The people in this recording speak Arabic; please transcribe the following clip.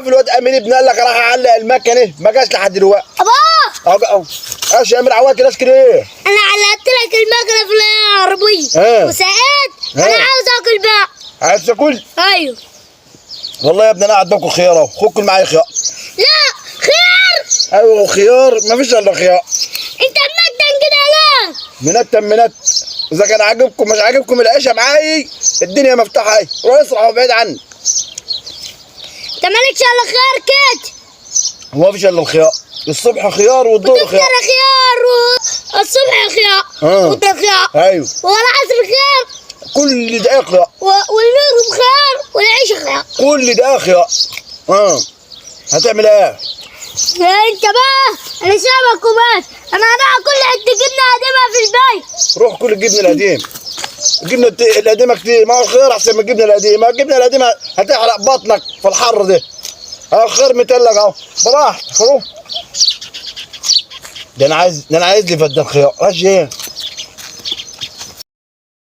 شاف الواد امين ابن قال لك راح اعلق المكنه ما جاش لحد دلوقتي. ابا ايش يا امير عواد كده اشكي ايه؟ انا علقت لك المكنه في العربيه وسقيت. انا عاوز اكل بقى. عايز تاكل؟ ايوه والله يا ابني انا قاعد باكل خيار اهو، خد كل معايا خيار. لا خيار. ايوه خيار مفيش الا خيار. انت منتن كده ليه؟ منت اذا كان عاجبكم مش عاجبكم العيشه معايا الدنيا مفتوحه اهي، روح اسرح وبعيد عني. انت مالكش الا خيار كده. هو مفيش الا الخيار، الصبح خيار والظهر خيار. وتفطر خيار والصبح خيار والظهر خيار. ايوه والعصر خيار. كل دقيقه خيار. والمغرب خيار والعشاء خيار. كل دقيقه خيار. هتعمل ايه؟ انت بقى انا سامك وبس. انا هروح اكل حته جبنه قديمه في البيت. روح كل الجبنه القديم. الجبنه القديمه كتير، ما هو خير احسن من الجبنه القديمه، الجبنه القديمه هتحرق بطنك في الحر ده. اهو خير متلج اهو براحتك روح. ده انا عايز لي فدان خيار. ايش ايه؟